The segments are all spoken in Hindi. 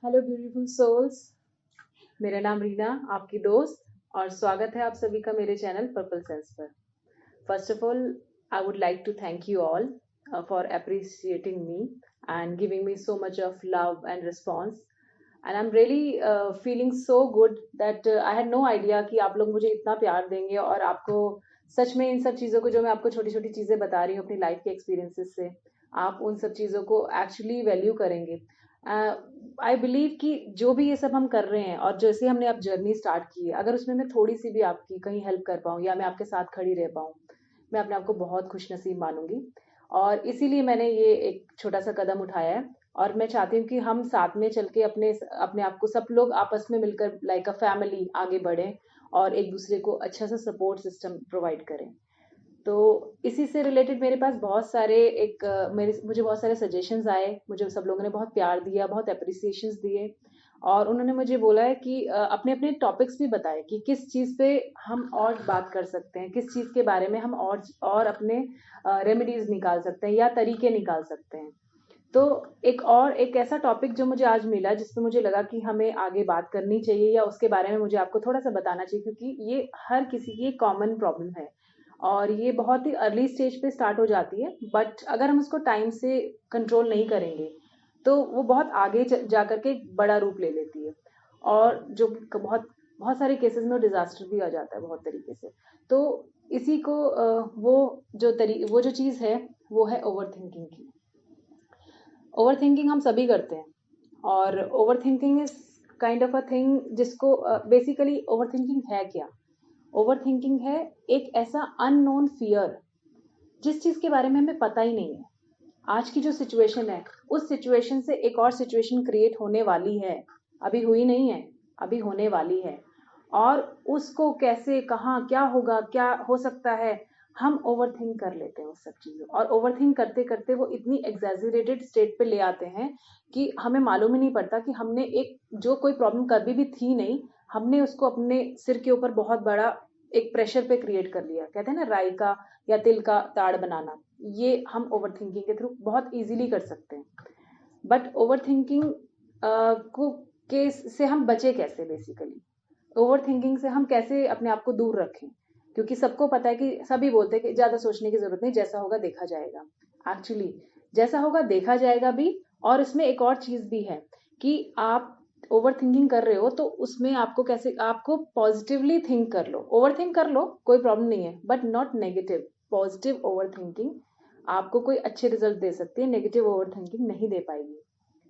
Hello beautiful souls. मेरा नाम रीना, आपकी दोस्त, और स्वागत है आप सभी का मेरे चैनल पर्पल सेंस पर। First of all, I would like to thank you all for appreciating me and giving me so much of love and response. And I'm really feeling so good that I had no idea कि आप लोग मुझे इतना प्यार देंगे और आपको सच में इन सब चीज़ों को जो मैं आपको छोटी छोटी चीज़ें बता रही हूँ अपनी लाइफ के एक्सपीरियंसेस से, आप उन सब चीज़ों को एक्चुअली वैल्यू करेंगे। आई बिलीव कि जो भी ये सब हम कर रहे हैं और जैसे हमने अब जर्नी स्टार्ट की है, अगर उसमें मैं थोड़ी सी भी आपकी कहीं हेल्प कर पाऊँ या मैं आपके साथ खड़ी रह पाऊँ, मैं अपने आप को बहुत खुश नसीब मानूंगी। और इसीलिए मैंने ये एक छोटा सा कदम उठाया है और मैं चाहती हूँ कि हम साथ में चल के अपने अपने आप को सब लोग आपस में मिलकर लाइक अ फैमिली आगे बढ़ें और एक दूसरे को अच्छा सा सपोर्ट सिस्टम प्रोवाइड करें। तो इसी से रिलेटेड मेरे पास बहुत सारे मेरे मुझे बहुत सारे सजेशंस आए, मुझे सब लोगों ने बहुत प्यार दिया, बहुत अप्रिसिएशंस दिए और उन्होंने मुझे बोला है कि अपने अपने टॉपिक्स भी बताए कि किस चीज़ पे हम और बात कर सकते हैं, किस चीज़ के बारे में हम और अपने रेमेडीज निकाल सकते हैं या तरीके निकाल सकते हैं। तो एक ऐसा टॉपिक जो मुझे आज मिला जिसपे मुझे लगा कि हमें आगे बात करनी चाहिए या उसके बारे में मुझे आपको थोड़ा सा बताना चाहिए, क्योंकि ये हर किसी की कॉमन प्रॉब्लम है और ये बहुत ही अर्ली स्टेज पे स्टार्ट हो जाती है, बट अगर हम उसको टाइम से कंट्रोल नहीं करेंगे तो वो बहुत आगे जा करके एक बड़ा रूप ले लेती है और जो बहुत बहुत सारे केसेस में वो डिजास्टर भी आ जाता है बहुत तरीके से। तो इसी को वो जो चीज़ है वो है ओवर थिंकिंग की। ओवर थिंकिंग हम सभी करते हैं और over thinking is kind of a thing जिसको बेसिकली ओवर थिंकिंग है क्या? ओवर थिंकिंग है एक ऐसा अननोन फियर जिस चीज के बारे में हमें पता ही नहीं है। आज की जो सिचुएशन है उस सिचुएशन से एक और सिचुएशन क्रिएट होने वाली है, अभी हुई नहीं है, अभी होने वाली है, और उसको कैसे कहाँ क्या होगा क्या हो सकता है, हम ओवर थिंक कर लेते हैं उस सब चीजों, और ओवर थिंक करते करते वो इतनी एग्जैजरेटेड स्टेट पे ले आते हैं कि हमें मालूम ही नहीं पड़ता कि हमने एक जो कोई प्रॉब्लम कभी भी थी नहीं, हमने उसको अपने सिर के ऊपर बहुत बड़ा एक प्रेशर पे क्रिएट कर लिया। कहते हैं ना, राई का या तिल का ताड़ बनाना, ये हम ओवर थिंकिंग के थ्रू बहुत इजीली कर सकते हैं। बट ओवर थिंकिंग को के से हम बचे कैसे? बेसिकली ओवर थिंकिंग से हम कैसे अपने आप को दूर रखें? क्योंकि सबको पता है कि सभी बोलते हैं कि ज्यादा सोचने की जरूरत नहीं, जैसा होगा देखा जाएगा। एक्चुअली जैसा होगा देखा जाएगा भी, और इसमें एक और चीज भी है कि आप ओवर थिंकिंग कर रहे हो तो उसमें आपको कैसे, आपको पॉजिटिवली थिंक कर लो, ओवर थिंक कर लो, कोई प्रॉब्लम नहीं है, but not negative. Positive over thinking आपको कोई अच्छे रिजल्ट दे सकती है, नेगेटिव ओवर थिंकिंग नहीं दे पाएगी।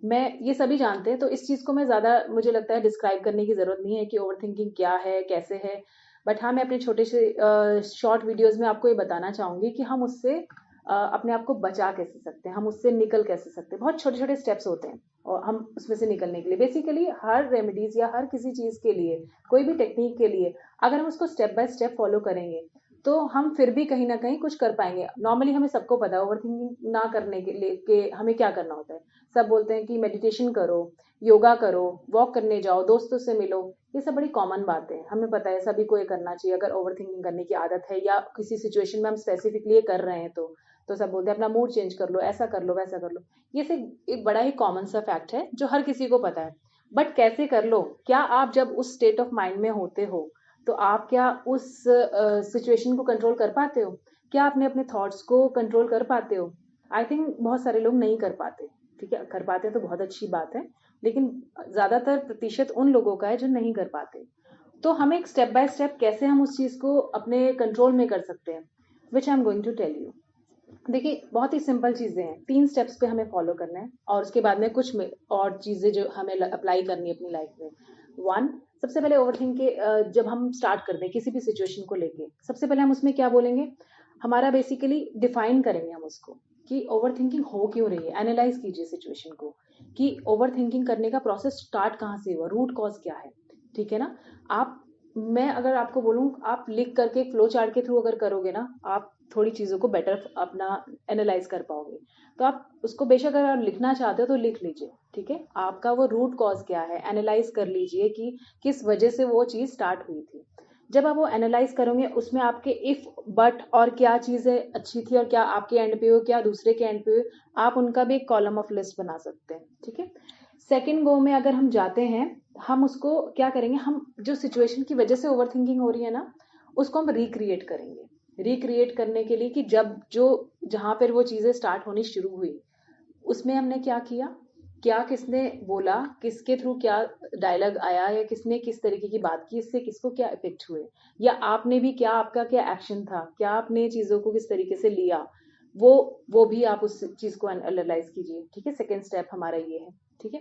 मैं ये सभी जानते हैं, तो इस चीज को मैं ज्यादा मुझे लगता है डिस्क्राइब करने की जरूरत नहीं है कि ओवर थिंकिंग क्या है कैसे है। बट हाँ, मैं अपने छोटे से शॉर्ट वीडियोस में आपको ये बताना चाहूंगी कि हम उससे अपने आप को बचा कैसे सकते हैं, हम उससे निकल कैसे सकते हैं। बहुत छोटे छोटे स्टेप्स होते हैं और हम उसमें से निकलने के लिए बेसिकली हर रेमेडीज या हर किसी चीज के लिए, कोई भी टेक्निक के लिए, अगर हम उसको स्टेप बाय स्टेप फॉलो करेंगे तो हम फिर भी कहीं ना कहीं कुछ कर पाएंगे। नॉर्मली हमें सबको पता है ओवर थिंकिंग ना करने के लिए के हमें क्या करना होता है। सब बोलते हैं कि मेडिटेशन करो, योगा करो, वॉक करने जाओ, दोस्तों से मिलो। ये सब बड़ी कॉमन बातें हैं, हमें पता है सभी को ये करना चाहिए अगर ओवर थिंकिंग करने की आदत है या किसी सिचुएशन में हम स्पेसिफिकली ये कर रहे हैं। तो सब बोलते हैं अपना मूड चेंज कर लो, ऐसा कर लो, वैसा कर लो। ये सिर्फ एक बड़ा ही कॉमन सा फैक्ट है जो हर किसी को पता है। बट कैसे कर लो? क्या आप जब उस स्टेट ऑफ माइंड में होते हो तो आप क्या उस सिचुएशन को कंट्रोल कर पाते हो? क्या आपने अपने थॉट्स को कंट्रोल कर पाते हो? आई थिंक बहुत सारे लोग नहीं कर पाते। ठीक है, कर पाते हैं तो बहुत अच्छी बात है, लेकिन ज्यादातर प्रतिशत उन लोगों का है जो नहीं कर पाते। तो हमें एक स्टेप बाय स्टेप कैसे हम उस चीज को अपने कंट्रोल में कर सकते हैं, which I am going to tell you. देखिए, बहुत ही सिंपल चीजें हैं, 3 स्टेप्स पे हमें फॉलो करना है और उसके बाद में कुछ और चीजें जो हमें अप्लाई करनी है अपनी लाइफ में। वन, सबसे पहले ओवरथिंक के जब हम स्टार्ट करते हैं किसी भी सिचुएशन को लेके, सबसे पहले हम उसमें क्या बोलेंगे, हमारा बेसिकली डिफाइन करेंगे हम उसको कि ओवर थिंकिंग हो क्यों रही है। एनालाइज कीजिए सिचुएशन को कि ओवर थिंकिंग करने का प्रोसेस स्टार्ट कहाँ से हुआ, रूट कॉज क्या है। ठीक है ना? आप मैं अगर आपको बोलूं, आप लिख करके एक फ्लो चार्ट के थ्रू अगर करोगे ना, आप थोड़ी चीजों को बेटर अपना एनालाइज कर पाओगे। तो आप उसको बेशक अगर आप लिखना चाहते हो तो लिख लीजिए। ठीक है, आपका वो रूट कॉज क्या है एनालाइज कर लीजिए कि किस वजह से वो चीज स्टार्ट हुई थी। जब आप वो एनालाइज करोगे उसमें आपके इफ बट और क्या चीजें अच्छी थी और क्या आपके एंड पे हो, क्या दूसरे के एंड पे हो, आप उनका भी एक कॉलम ऑफ लिस्ट बना सकते हैं। ठीक है, सेकंड गो में अगर हम जाते हैं, हम उसको क्या करेंगे, हम जो सिचुएशन की वजह से ओवर थिंकिंग हो रही है ना, उसको हम रिक्रिएट करेंगे। रिक्रिएट करने के लिए कि जब जो जहां पर वो चीजें स्टार्ट होनी शुरू हुई, उसमें हमने क्या किया, क्या किसने बोला, किसके थ्रू क्या डायलॉग आया, या किसने किस तरीके की बात की, इससे किसको क्या इफेक्ट हुए, या आपने भी क्या, आपका क्या एक्शन था, क्या आपने चीजों को किस तरीके से लिया, वो भी आप उस चीज को एनालाइज कीजिए। ठीक है, सेकेंड स्टेप हमारा ये है। ठीक है,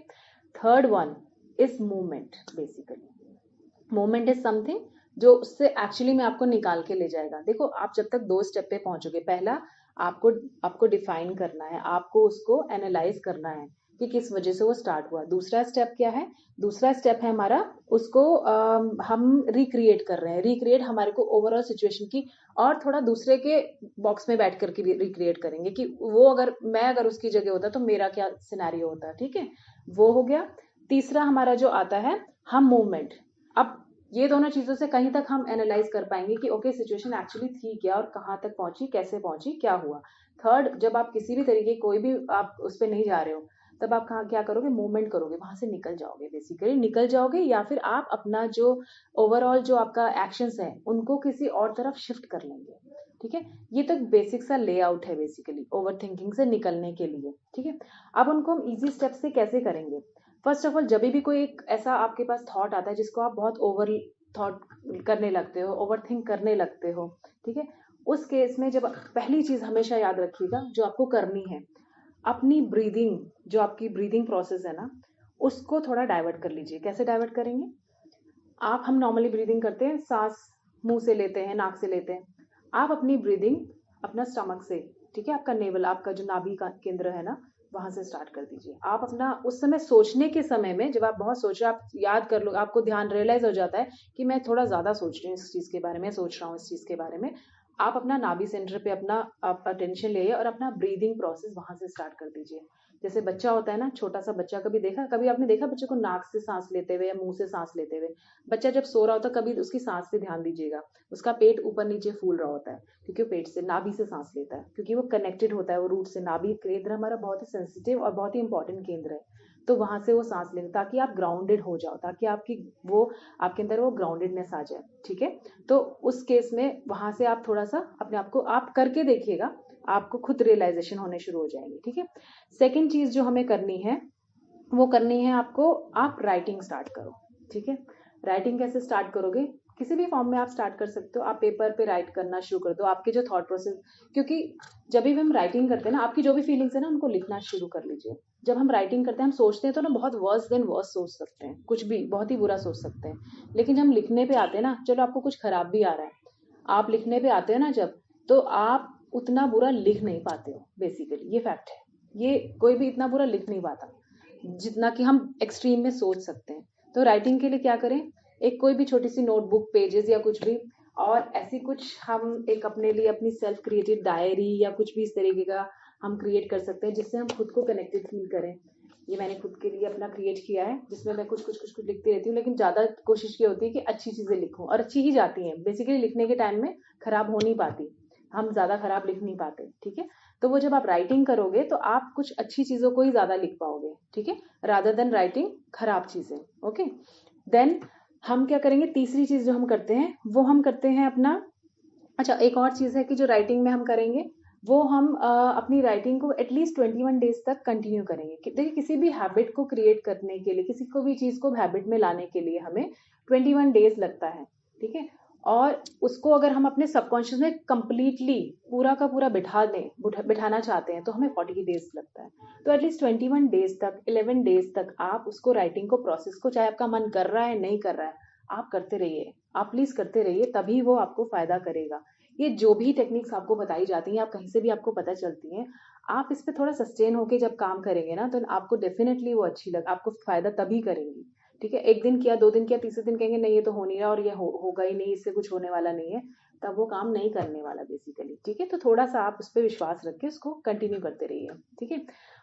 third one is movement. Basically movement is something जो उससे एक्चुअली में आपको निकाल के ले जाएगा। देखो, आप जब तक दो स्टेप पे पहुंचोगे, पहला आपको आपको डिफाइन करना है, आपको उसको एनालाइज करना है कि किस वजह से वो स्टार्ट हुआ। दूसरा स्टेप क्या है, दूसरा स्टेप है हमारा, उसको हम रिक्रिएट कर रहे हैं। रिक्रिएट हमारे को ओवरऑल सिचुएशन की और थोड़ा दूसरे के बॉक्स में बैठ करके रिक्रिएट करेंगे कि वो अगर उसकी जगह होता तो मेरा क्या सिनेरियो होता। ठीक है, वो हो गया। तीसरा हमारा जो आता है, हम मूवमेंट। अब ये दोनों चीजों से कहीं तक हम एनालाइज कर पाएंगे कि ओके सिचुएशन एक्चुअली थी क्या और कहाँ तक पहुंची, कैसे पहुंची, क्या हुआ। थर्ड, जब आप किसी भी तरीके कोई भी आप उस पर नहीं जा रहे हो, तब आप कहाँ क्या करोगे, मूवमेंट करोगे, वहां से निकल जाओगे। बेसिकली निकल जाओगे, या फिर आप अपना जो ओवरऑल जो आपका एक्शंस है उनको किसी और तरफ शिफ्ट कर लेंगे। ठीक है, ये तो बेसिक सा लेआउट है बेसिकली ओवर थिंकिंग से निकलने के लिए। ठीक है, अब उनको हम इजी स्टेप से कैसे करेंगे। फर्स्ट ऑफ ऑल, जब भी कोई एक ऐसा आपके पास थॉट आता है जिसको आप बहुत ओवर थॉट करने लगते हो, ओवर थिंक करने लगते हो, ठीक है, उस केस में जब पहली चीज हमेशा याद रखिएगा जो आपको करनी है, अपनी ब्रीदिंग, जो आपकी ब्रीदिंग प्रोसेस है ना, उसको थोड़ा डाइवर्ट कर लीजिए। कैसे डाइवर्ट करेंगे, हम नॉर्मली ब्रीदिंग करते हैं, सांस मुंह से लेते हैं, नाक से लेते हैं। आप अपनी ब्रीदिंग अपना स्टमक से, ठीक है, आपका नेवल, आपका जो नाभि का केंद्र है ना, वहां से स्टार्ट कर दीजिए। आप अपना उस समय सोचने के समय में, जब आप बहुत सोच रहे हो, आप याद कर लो, आपको ध्यान रियलाइज हो जाता है कि मैं थोड़ा ज्यादा सोच रही हूँ इस चीज के बारे में, सोच रहा हूँ इस चीज के बारे में, आप अपना नाभि सेंटर पे अपना आप अटेंशन ले और अपना ब्रीदिंग प्रोसेस वहां से स्टार्ट कर दीजिए। जैसे बच्चा होता है ना, छोटा सा बच्चा, कभी आपने देखा बच्चे को नाक से सांस लेते हुए या मुंह से सांस लेते हुए। बच्चा जब सो रहा होता है, कभी उसकी सांस पे ध्यान दीजिएगा, उसका पेट ऊपर नीचे फूल रहा होता है, क्योंकि वो पेट से, नाभि से सांस लेता है, क्योंकि वो कनेक्टेड होता है, वो रूट से। नाभि केंद्र हमारा बहुत ही सेंसिटिव और बहुत ही इंपॉर्टेंट केंद्र है, तो वहां से वो सांस लेते, ताकि आप ग्राउंडेड हो जाओ, ताकि आपके अंदर वो ग्राउंडेडनेस आ जाए। ठीक है, तो उस केस में वहां से आप थोड़ा सा अपने आप को आप करके देखिएगा, आपको खुद रियलाइजेशन होने शुरू हो जाएंगे। ठीक है, सेकेंड चीज जो हमें करनी है, वो करनी है आपको, आप राइटिंग स्टार्ट करो। ठीक है, राइटिंग कैसे स्टार्ट करोगे, किसी भी फॉर्म में आप स्टार्ट कर सकते हो। आप पेपर पे राइट करना शुरू कर दो, आपके जो थॉट प्रोसेस, क्योंकि जब भी हम राइटिंग करते हैं ना, आपकी जो भी फीलिंग्स है ना, उनको लिखना शुरू कर लीजिए। जब हम राइटिंग करते हैं, हम सोचते हैं तो ना बहुत वर्स देन वर्स सोच सकते हैं, कुछ भी बहुत ही बुरा सोच सकते हैं। लेकिन जब हम लिखने पे आते हैं ना, चलो आपको कुछ खराब भी आ रहा है, आप लिखने पे आते हैं ना जब, तो आप उतना बुरा लिख नहीं पाते हो। बेसिकली ये फैक्ट है, ये कोई भी इतना बुरा लिख नहीं पाता जितना कि हम एक्सट्रीम में सोच सकते हैं। तो राइटिंग के लिए क्या करें, एक कोई भी छोटी सी नोटबुक, पेजेस या कुछ भी, और ऐसी कुछ हम एक अपने लिए अपनी सेल्फ क्रिएटेड डायरी या कुछ भी इस तरीके का हम क्रिएट कर सकते हैं, जिससे हम खुद को कनेक्टेड फील करें। ये मैंने खुद के लिए अपना क्रिएट किया है, जिसमें मैं कुछ लिखती रहती हूँ, लेकिन ज्यादा कोशिश ये होती है कि अच्छी चीजें लिखूं, और अच्छी ही जाती हैं। बेसिकली लिखने के टाइम में खराब हो नहीं पाती, हम ज्यादा खराब लिख नहीं पाते। ठीक है, तो वो जब आप राइटिंग करोगे तो आप कुछ अच्छी चीजों को ही ज्यादा लिख पाओगे। ठीक है, रादर देन राइटिंग खराब चीजें। ओके, देन हम क्या करेंगे, तीसरी चीज जो हम करते हैं, वो हम करते हैं अपना, अच्छा एक और चीज है कि जो राइटिंग में हम करेंगे, वो हम अपनी राइटिंग को एटलीस्ट 21 डेज तक कंटिन्यू करेंगे। देखिए, किसी भी हैबिट को क्रिएट करने के लिए, किसी को भी चीज को हैबिट में लाने के लिए हमें 21 डेज लगता है। ठीक है, और उसको अगर हम अपने सबकॉन्शियस में कंप्लीटली पूरा का पूरा बिठाना चाहते हैं, तो हमें 40 डेज लगता है। तो एटलीस्ट 21 डेज तक, 11 डेज तक आप उसको, राइटिंग को, प्रोसेस को, चाहे आपका मन कर रहा है नहीं कर रहा है, आप करते रहिए, आप प्लीज करते रहिए, तभी वो आपको फायदा करेगा। ये जो भी टेक्निक्स आपको बताई जाती हैं, आप कहीं से भी आपको पता चलती हैं, आप इस पे थोड़ा सस्टेन होके जब काम करेंगे ना, तो आपको डेफिनेटली वो अच्छी आपको फायदा तभी करेंगी। ठीक है, एक दिन किया, 2 दिन किया, तीसरे दिन कहेंगे नहीं ये तो हो नहीं रहा और ये होगा ही नहीं, इससे कुछ होने वाला नहीं है, तब वो काम नहीं करने वाला बेसिकली। ठीक है, तो थोड़ा सा आप उस पर विश्वास रख के उसको कंटिन्यू करते रहिए। ठीक है,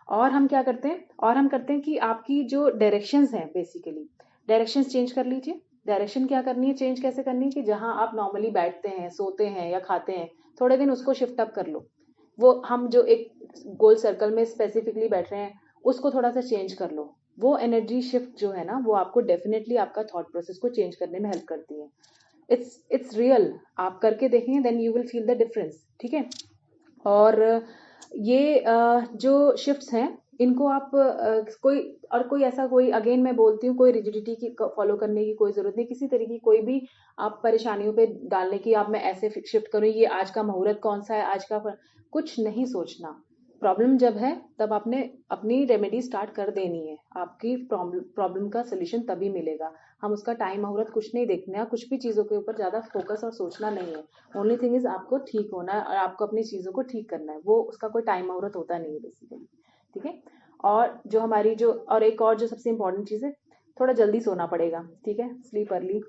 और हम क्या करते हैं, और हम करते हैं कि आपकी जो डायरेक्शंस हैं, बेसिकली डायरेक्शंस चेंज कर लीजिए। डायरेक्शन क्या करनी है, चेंज कैसे करनी है, कि जहां आप नॉर्मली बैठते हैं, सोते हैं या खाते हैं, थोड़े दिन उसको शिफ्ट अप कर लो। वो हम जो एक गोल सर्कल में स्पेसिफिकली बैठ रहे हैं, उसको थोड़ा सा चेंज कर लो। वो एनर्जी शिफ्ट जो है ना, वो आपको डेफिनेटली आपका थॉट प्रोसेस को चेंज करने में हेल्प करती है. It's real. आप करके देखेंगे, then you will feel the difference. ठीक है. और ये जो शिफ्ट्स हैं, इनको आप कोई ऐसा, कोई अगेन मैं बोलती हूँ, कोई रिजिडिटी की फॉलो करने की कोई जरूरत नहीं. किसी तरीके की कोई भी आप परेशानियों पे डालने की, आप मैं ऐसे शिफ्ट करूँ, ये आज का मुहूर्त कौन सा है, आज का कुछ नहीं सोचना. प्रॉब्लम जब है तब आपने अपनी रेमेडी स्टार्ट कर देनी है. आपकी प्रॉब्लम का सोल्यूशन तभी मिलेगा. हम उसका टाइम मुहूर्त कुछ नहीं देखना है, कुछ भी चीजों के ऊपर ज्यादा फोकस और सोचना नहीं है. ओनली थिंग इज आपको ठीक होना है और आपको अपनी चीजों को ठीक करना है. वो उसका कोई टाइम मुहूर्त होता नहीं है बेसिकली. ठीक है. और जो हमारी जो और एक और जो सबसे इम्पोर्टेंट चीज है, थोड़ा जल्दी सोना पड़ेगा. ठीक है. Sleep early.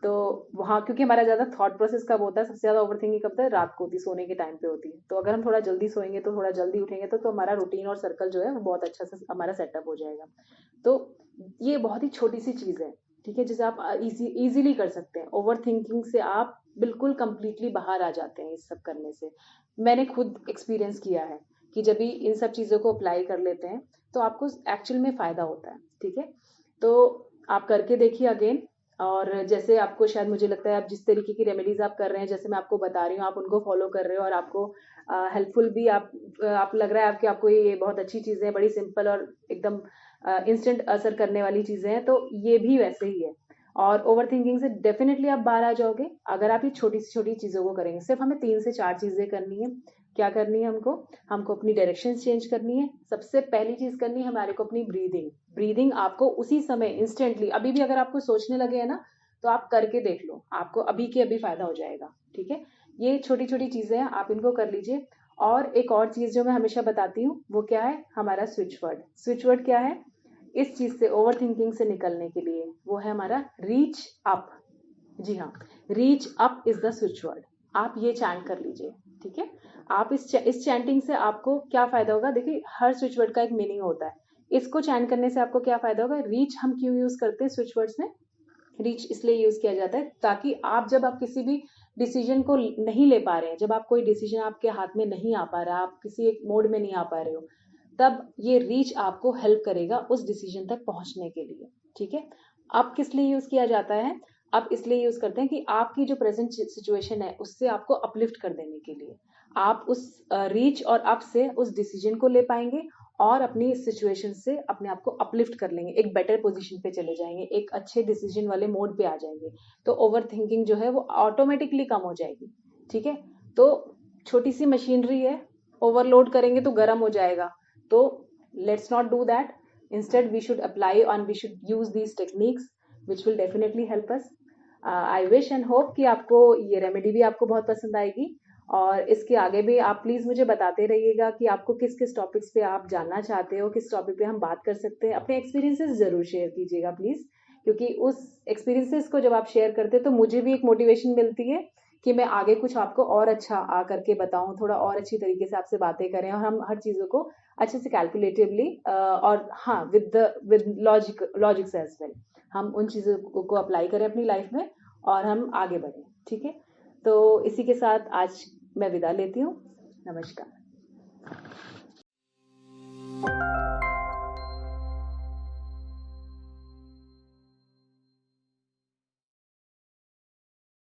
तो वहाँ क्योंकि हमारा ज्यादा थॉट प्रोसेस कब होता है, सबसे ज्यादा ओवरथिंकिंग कब होता है, रात को होती है, सोने के टाइम पे होती है. तो अगर हम थोड़ा जल्दी सोएंगे, तो थोड़ा जल्दी उठेंगे, तो हमारा रूटीन और सर्कल जो है वो बहुत अच्छा से हमारा सेटअप हो जाएगा. तो ये बहुत ही छोटी सी चीज है. ठीक है. जिसे आप इजीली कर सकते हैं. ओवर थिंकिंग से आप बिल्कुल कंप्लीटली बाहर आ जाते हैं इस सब करने से. मैंने खुद एक्सपीरियंस किया है कि जब भी इन सब चीजों को अप्लाई कर लेते हैं, तो आपको एक्चुअल में फायदा होता है. ठीक है. तो आप करके देखिए अगेन. और जैसे आपको, शायद मुझे लगता है, आप जिस तरीके की रेमेडीज आप कर रहे हैं, जैसे मैं आपको बता रही हूँ, आप उनको फॉलो कर रहे हो और आपको हेल्पफुल भी आप लग रहा है कि आपको ये बहुत अच्छी चीजें हैं, बड़ी सिंपल और एकदम इंस्टेंट असर करने वाली चीजें हैं. तो ये भी वैसे ही है. और ओवर थिंकिंग से डेफिनेटली आप बाहर आ जाओगे अगर आप ये छोटी सी छोटी चीजों को करेंगे. सिर्फ हमें 3 से 4 चीजें करनी है. क्या करनी है हमको अपनी डायरेक्शन चेंज करनी है. सबसे पहली चीज करनी है हमारे को अपनी ब्रीदिंग आपको उसी समय इंस्टेंटली, अभी भी अगर आपको सोचने लगे है ना, तो आप करके देख लो, आपको अभी के अभी फायदा हो जाएगा. ठीक है. ये छोटी छोटी चीजें हैं, आप इनको कर लीजिए. और एक और चीज जो मैं हमेशा बताती हूँ, वो क्या है, हमारा स्विच वर्ड क्या है इस चीज से, ओवर थिंकिंग से निकलने के लिए, वो है हमारा रीच अप. जी हाँ. Reach up is the switch word. आप ये चैंट कर लीजिए. ठीक है. आप इस चैंटिंग से आपको क्या फायदा होगा, देखिए हर स्विच वर्ड का एक मीनिंग होता है. इसको चैंट करने से आपको क्या फायदा होगा. रीच हम क्यों यूज करते हैं स्विच वर्ड्स में, रीच इसलिए यूज किया जाता है ताकि आप किसी भी डिसीजन को नहीं ले पा रहे हैं, जब आप कोई डिसीजन आपके हाथ में नहीं आ पा रहा, आप किसी एक मोड में नहीं आ पा रहे हो, तब ये रीच आपको हेल्प करेगा उस डिसीजन तक पहुंचने के लिए. ठीक है. अब किस लिए यूज किया जाता है, अब इसलिए यूज करते हैं कि आपकी जो प्रेजेंट सिचुएशन है उससे आपको अपलिफ्ट कर देने के लिए आप उस रीच और अप से उस डिसीजन को ले पाएंगे और अपनी सिचुएशन से अपने आप को अपलिफ्ट कर लेंगे, एक बेटर पोजीशन पे चले जाएंगे, एक अच्छे डिसीजन वाले मोड पे आ जाएंगे. तो ओवर थिंकिंग जो है वो ऑटोमेटिकली कम हो जाएगी. ठीक है. तो छोटी सी मशीनरी है, ओवरलोड करेंगे तो गर्म हो जाएगा. तो let's not do that. Instead we should apply and we should use these techniques which will definitely help us. I wish and hope कि आपको ये रेमेडी भी आपको बहुत पसंद आएगी. और इसके आगे भी आप प्लीज मुझे बताते रहिएगा कि आपको किस किस टॉपिक्स पे आप जानना चाहते हो, किस टॉपिक पे हम बात कर सकते हैं. अपने एक्सपीरियंसेस जरूर शेयर कीजिएगा प्लीज, क्योंकि उस एक्सपीरियंसेस को जब आप शेयर करते हैं तो मुझे भी एक मोटिवेशन मिलती है कि मैं आगे कुछ आपको और अच्छा आ करके बताऊं, थोड़ा और अच्छी तरीके से आपसे बातें करें और हम हर चीजों को अच्छे से कैलकुलेटिवली और हाँ विद लॉजिक्स एज वेल, हम उन चीजों को अप्लाई करें अपनी लाइफ में और हम आगे बढ़ें. ठीक है. तो इसी के साथ आज मैं विदा लेती हूँ. नमस्कार.